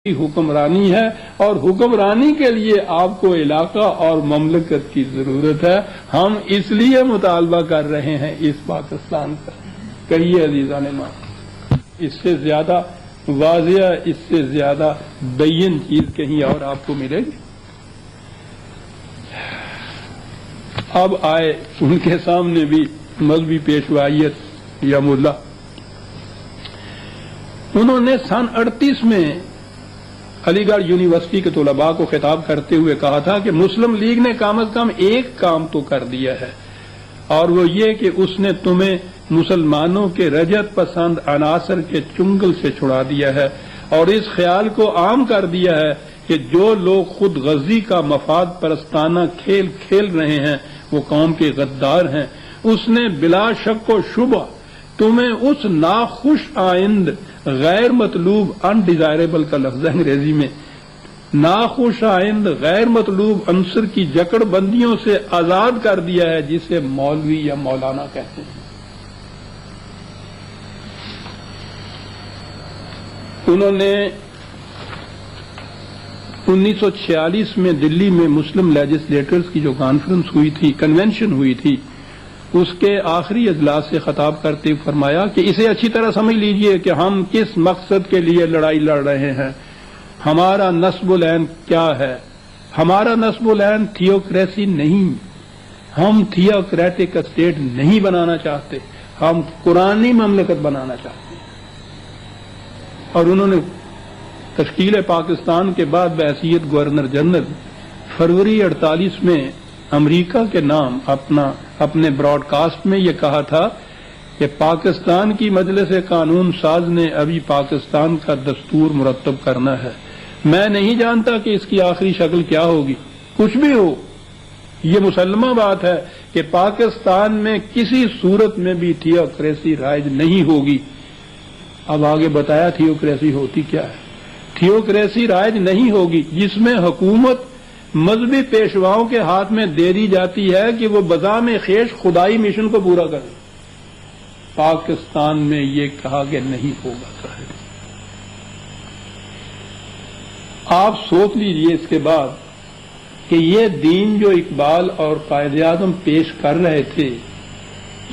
حکمرانی ہے اور حکمرانی کے لیے آپ کو علاقہ اور مملکت کی ضرورت ہے۔ ہم اس لیے مطالبہ کر رہے ہیں اس پاکستان کا۔ کہیے عزیزان ماں، اس سے زیادہ واضح، اس سے زیادہ بین چیز کہیں اور آپ کو ملے گی؟ اب آئے ان کے سامنے بھی مذہبی پیشوائیت یا ملا۔ انہوں نے سن 38 میں علی گڑھ یونیورسٹی کے طلباء کو خطاب کرتے ہوئے کہا تھا کہ مسلم لیگ نے کم از کم ایک کام تو کر دیا ہے، اور وہ یہ کہ اس نے تمہیں مسلمانوں کے رجعت پسند عناصر کے چنگل سے چھڑا دیا ہے اور اس خیال کو عام کر دیا ہے کہ جو لوگ خود غزی کا مفاد پرستانہ کھیل کھیل رہے ہیں وہ قوم کے غدار ہیں۔ اس نے بلا شک و شبہ تمہیں اس ناخوش آئند غیر مطلوب انڈیزائریبل کا لفظ ہے انگریزی میں، ناخوش آئند غیر مطلوب عنصر کی جکڑ بندیوں سے آزاد کر دیا ہے، جسے مولوی یا مولانا کہتے ہیں۔ انہوں نے 1946 میں دلی میں مسلم لیجسلیٹرز کی جو کانفرنس ہوئی تھی، کنونشن ہوئی تھی، اس کے آخری اجلاس سے خطاب کرتے ہوئے فرمایا کہ اسے اچھی طرح سمجھ لیجئے کہ ہم کس مقصد کے لیے لڑائی لڑ رہے ہیں، ہمارا نصب العین کیا ہے۔ ہمارا نصب العین تھیوکریسی نہیں، ہم تھیوکریٹک اسٹیٹ نہیں بنانا چاہتے، ہم قرآنی مملکت بنانا چاہتے ہیں۔ اور انہوں نے تشکیل پاکستان کے بعد بحیثیت گورنر جنرل فروری 48 میں امریکہ کے نام اپنے براڈ کاسٹ میں یہ کہا تھا کہ پاکستان کی مجلس قانون ساز نے ابھی پاکستان کا دستور مرتب کرنا ہے، میں نہیں جانتا کہ اس کی آخری شکل کیا ہوگی، کچھ بھی ہو۔ یہ مسلمہ بات ہے کہ پاکستان میں کسی صورت میں بھی تھیوکریسی رائج نہیں ہوگی۔ اب آگے بتایا تھیوکریسی ہوتی کیا ہے۔ تھیوکریسی رائج نہیں ہوگی جس میں حکومت مذہبی پیشواؤں کے ہاتھ میں دے دی جاتی ہے کہ وہ بذام خیش خدائی مشن کو پورا کریں۔ پاکستان میں یہ کہا کہ نہیں ہوگا صاحب۔ آپ سوچ لیجئے اس کے بعد کہ یہ دین جو اقبال اور قائد اعظم پیش کر رہے تھے،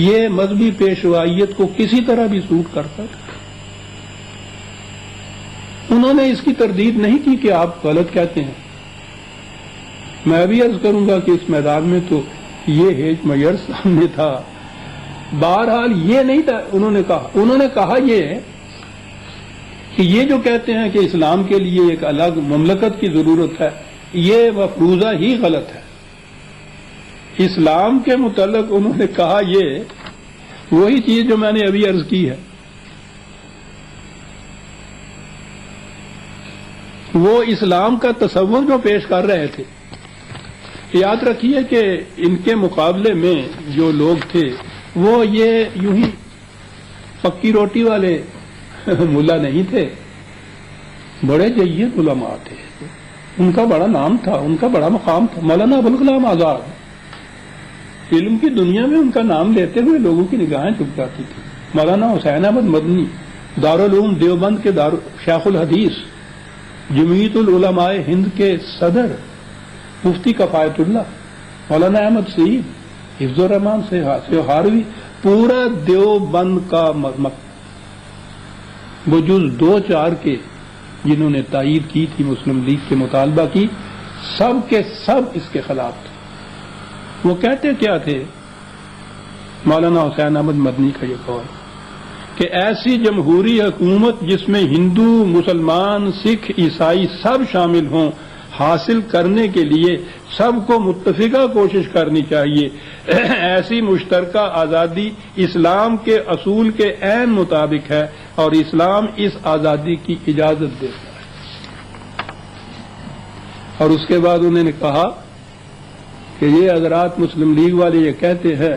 یہ مذہبی پیشوائیت کو کسی طرح بھی سوٹ کرتا تھا۔ انہوں نے اس کی تردید نہیں کی کہ آپ غلط کہتے ہیں۔ میں بھی عرض کروں گا کہ اس میدان میں تو یہ ہیج میئر سامنے تھا، بہرحال یہ نہیں تھا۔ انہوں نے کہا یہ کہ یہ جو کہتے ہیں کہ اسلام کے لیے ایک الگ مملکت کی ضرورت ہے، یہ مفروضہ ہی غلط ہے۔ اسلام کے متعلق انہوں نے کہا یہ وہی چیز جو میں نے ابھی عرض کی ہے۔ وہ اسلام کا تصور جو پیش کر رہے تھے، یاد رکھیے کہ ان کے مقابلے میں جو لوگ تھے وہ یہ یوں ہی پکی روٹی والے ملا نہیں تھے، بڑے جید علماء تھے، ان کا بڑا نام تھا، ان کا بڑا مقام تھا۔ مولانا ابوالکلام آزاد، علم کی دنیا میں ان کا نام لیتے ہوئے لوگوں کی نگاہیں جھک جاتی تھی۔ مولانا حسین احمد مدنی، دارالعلوم دیوبند کے شیخ الحدیث، جمعیت العلماء ہند کے صدر، مفتی کفایت اللہ، مولانا احمد سعید، حفظ الرحمان سے ہاروی، پورا دیوبند کا وہ جز 2-4 کے جنہوں نے تائید کی تھی مسلم لیگ کے مطالبہ کی، سب کے سب اس کے خلاف تھے۔ وہ کہتے کیا تھے؟ مولانا حسین احمد مدنی کا یہ قول کہ ایسی جمہوری حکومت جس میں ہندو، مسلمان، سکھ، عیسائی سب شامل ہوں، حاصل کرنے کے لیے سب کو متفقہ کوشش کرنی چاہیے۔ ایسی مشترکہ آزادی اسلام کے اصول کے عین مطابق ہے اور اسلام اس آزادی کی اجازت دیتا ہے۔ اور اس کے بعد انہوں نے کہا کہ یہ حضرات مسلم لیگ والے یہ کہتے ہیں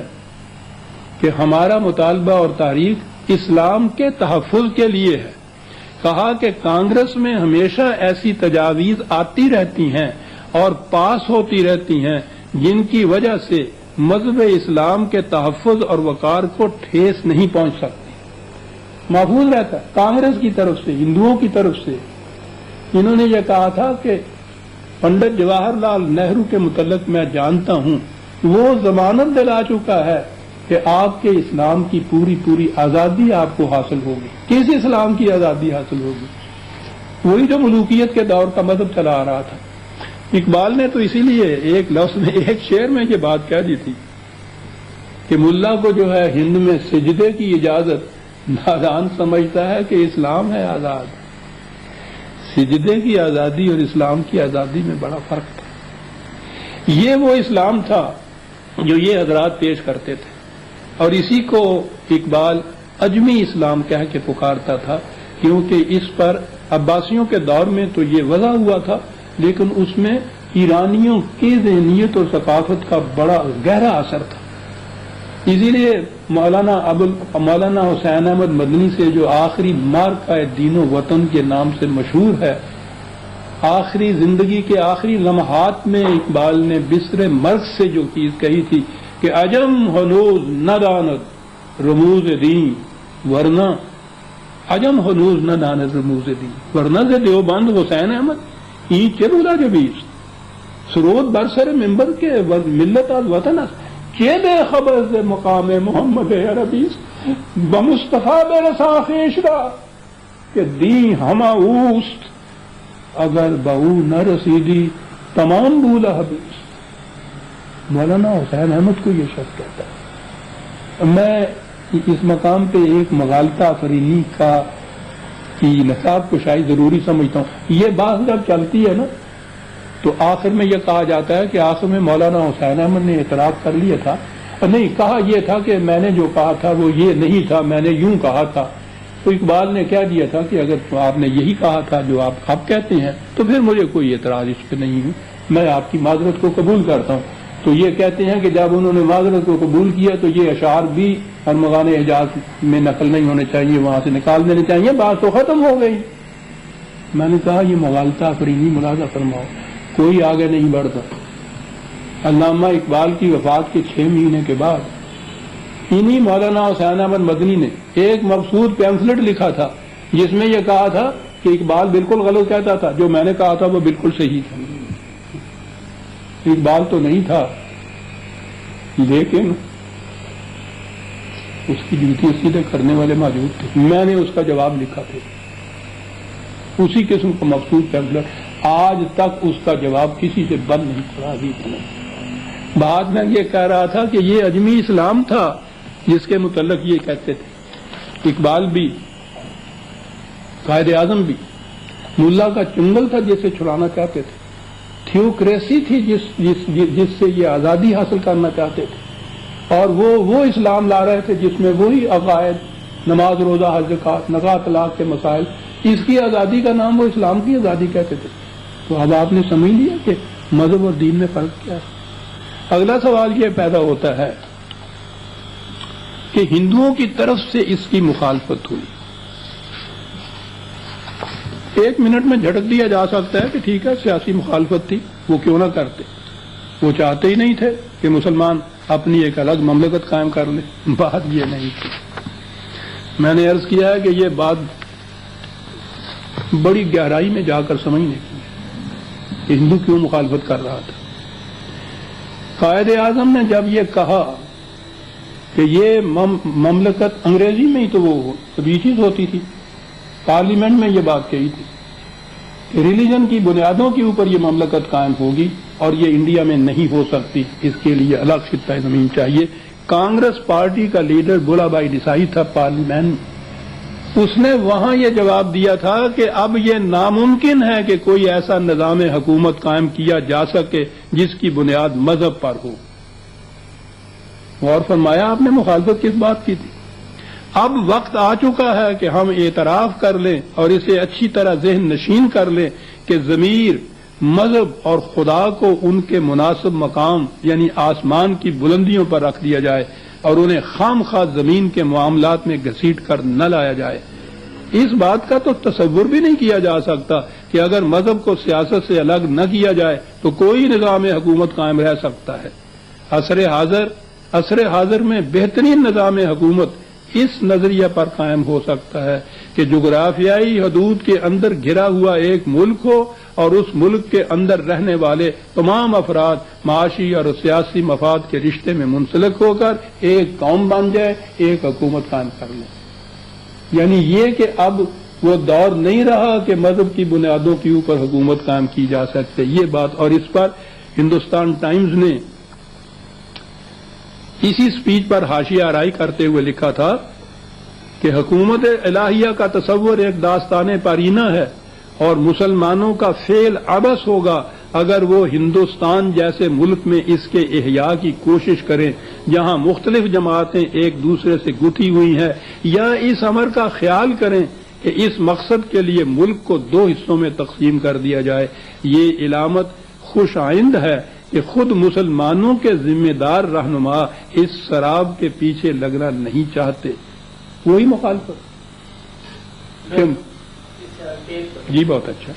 کہ ہمارا مطالبہ اور تحریک اسلام کے تحفظ کے لیے ہے۔ کہا کہ کانگریس میں ہمیشہ ایسی تجاویز آتی رہتی ہیں اور پاس ہوتی رہتی ہیں جن کی وجہ سے مذہب اسلام کے تحفظ اور وقار کو ٹھیس نہیں پہنچ سکتی، محفوظ رہتا ہے کانگریس کی طرف سے، ہندوؤں کی طرف سے، انہوں نے یہ کہا تھا کہ پنڈت جواہر لال نہرو کے متعلق میں جانتا ہوں وہ ضمانت دلا چکا ہے کہ آپ کے اسلام کی پوری آزادی آپ کو حاصل ہوگی۔ کس اسلام کی آزادی حاصل ہوگی؟ وہی جو ملوکیت کے دور کا مذہب چلا آ رہا تھا۔ اقبال نے تو اسی لیے ایک لفظ میں، ایک شعر میں یہ بات کہہ دی تھی کہ ملا کو جو ہے ہند میں سجدے کی اجازت نادان سمجھتا ہے کہ اسلام ہے آزاد۔ سجدے کی آزادی اور اسلام کی آزادی میں بڑا فرق تھا۔ یہ وہ اسلام تھا جو یہ حضرات پیش کرتے تھے، اور اسی کو اقبال اجمی اسلام کہہ کے پکارتا تھا، کیونکہ اس پر عباسیوں کے دور میں تو یہ وضع ہوا تھا، لیکن اس میں ایرانیوں کی ذہنیت اور ثقافت کا بڑا گہرا اثر تھا۔ اسی لیے مولانا حسین احمد مدنی سے جو آخری مارکہ دین و وطن کے نام سے مشہور ہے، آخری زندگی کے آخری لمحات میں اقبال نے بسر مرگ سے جو چیز کہی تھی کہ عجم ہنوز نہ داند رموز دین ورنہ عجم ہنوز نہ داند رموز دین ورنہ سے دیوبند حسین احمد این چه بودا جبیست سرود برسر منبر کے ملت الوطن است چه بے خبر ز مقام محمد عربیست بمصطفیٰ برسا خویش را کہ دین ہما اوست اگر باو نہ رسیدی تمام بولا حبیست۔ مولانا حسین احمد کو یہ شخص کہتا ہے۔ میں اس مقام پہ ایک مغالطہ آفرینی کی نصاب کو شاید ضروری سمجھتا ہوں۔ یہ بات جب چلتی ہے نا تو آخر میں یہ کہا جاتا ہے کہ آخر میں مولانا حسین احمد نے اعتراف کر لیا تھا، اور نہیں کہا یہ تھا کہ میں نے جو کہا تھا وہ یہ نہیں تھا، میں نے یوں کہا تھا۔ تو اقبال نے کہہ دیا تھا کہ اگر آپ نے یہی کہا تھا جو آپ اب کہتے ہیں تو پھر مجھے کوئی اعتراض اس پہ نہیں ہے، میں آپ کی معذرت کو قبول کرتا ہوں۔ تو یہ کہتے ہیں کہ جب انہوں نے معذرت کو قبول کیا تو یہ اشعار بھی ارمغان حجاز میں نقل نہیں ہونے چاہیے، وہاں سے نکال دینے چاہیے، بات تو ختم ہو گئی۔ میں نے کہا یہ مغالطہ آفرینی ملاحظہ فرماؤ، کوئی آگے نہیں بڑھتا۔ علامہ اقبال کی وفات کے 6 مہینے کے بعد انہی مولانا حسین احمد مدنی نے ایک مبسوط پیمفلٹ لکھا تھا جس میں یہ کہا تھا کہ اقبال بالکل غلط کہتا تھا، جو میں نے کہا تھا وہ بالکل صحیح تھا۔ اقبال تو نہیں تھا، لیکن اس کی ڈیوٹی سیدھے کرنے والے موجود تھے۔ میں نے اس کا جواب لکھا تھا، اسی قسم کا مبسوط پیمفلٹ، آج تک اس کا جواب کسی سے بند نہیں پڑا ابھی تک۔ بعد میں یہ کہہ رہا تھا کہ یہ اجمی اسلام تھا جس کے متعلق یہ کہتے تھے۔ اقبال بھی، قائد اعظم بھی ملا کا چنگل تھا جسے چھڑانا چاہتے تھے، تھیوکریسی تھی جس سے یہ آزادی حاصل کرنا چاہتے تھے، اور وہ اسلام لا رہے تھے جس میں وہی عقائد، نماز روزہ حج زکات، نکاح طلاق کے مسائل، اس کی آزادی کا نام وہ اسلام کی آزادی کہتے تھے۔ تو اب آپ نے سمجھ لیا کہ مذہب اور دین میں فرق کیا ہے۔ اگلا سوال یہ پیدا ہوتا ہے کہ ہندوؤں کی طرف سے اس کی مخالفت ہوئی۔ 1 منٹ میں جھٹک دیا جا سکتا ہے کہ ٹھیک ہے سیاسی مخالفت تھی، وہ کیوں نہ کرتے، وہ چاہتے ہی نہیں تھے کہ مسلمان اپنی ایک الگ مملکت قائم کر لیں، بات یہ نہیں تھی۔ میں نے عرض کیا ہے کہ یہ بات بڑی گہرائی میں جا کر سمجھنے کی کہ ہندو کیوں مخالفت کر رہا تھا۔ قائد اعظم نے جب یہ کہا کہ یہ مملکت، انگریزی میں ہی تو وہ سپیچز ہوتی تھی، پارلیمنٹ میں یہ بات کہی تھی کہ ریلیجن کی بنیادوں کے اوپر یہ مملکت قائم ہوگی اور یہ انڈیا میں نہیں ہو سکتی، اس کے لیے الگ خطہ زمین چاہیے۔ کانگریس پارٹی کا لیڈر بھولا بھائی دیسائی تھا پارلیمنٹ میں، اس نے وہاں یہ جواب دیا تھا کہ اب یہ ناممکن ہے کہ کوئی ایسا نظام حکومت قائم کیا جا سکے جس کی بنیاد مذہب پر ہو۔ اور فرمایا آپ نے مخالفت کس بات کی تھی؟ اب وقت آ چکا ہے کہ ہم اعتراف کر لیں اور اسے اچھی طرح ذہن نشین کر لیں کہ ضمیر، مذہب اور خدا کو ان کے مناسب مقام یعنی آسمان کی بلندیوں پر رکھ دیا جائے اور انہیں خام خواہ زمین کے معاملات میں گھسیٹ کر نہ لایا جائے۔ اس بات کا تو تصور بھی نہیں کیا جا سکتا کہ اگر مذہب کو سیاست سے الگ نہ کیا جائے تو کوئی نظام حکومت قائم رہ سکتا ہے۔ عصر حاضر میں بہترین نظام حکومت اس نظریہ پر قائم ہو سکتا ہے کہ جغرافیائی حدود کے اندر گھرا ہوا ایک ملک ہو اور اس ملک کے اندر رہنے والے تمام افراد معاشی اور سیاسی مفاد کے رشتے میں منسلک ہو کر ایک قوم بن جائے، ایک حکومت قائم کر لے۔ یعنی یہ کہ اب وہ دور نہیں رہا کہ مذہب کی بنیادوں کے اوپر حکومت قائم کی جا سکتے، یہ بات۔ اور اس پر ہندوستان ٹائمز نے اسی سپیچ پر حاشیہ آرائی کرتے ہوئے لکھا تھا کہ حکومت الہیہ کا تصور ایک داستان پرینہ ہے اور مسلمانوں کا فعل عبث ہوگا اگر وہ ہندوستان جیسے ملک میں اس کے احیاء کی کوشش کریں جہاں مختلف جماعتیں ایک دوسرے سے گتھی ہوئی ہیں، یا اس امر کا خیال کریں کہ اس مقصد کے لیے ملک کو دو حصوں میں تقسیم کر دیا جائے۔ یہ علامت خوش آئند ہے کہ خود مسلمانوں کے ذمہ دار رہنما اس شراب کے پیچھے لگنا نہیں چاہتے۔ وہی مخالفت۔ جی بہت اچھا۔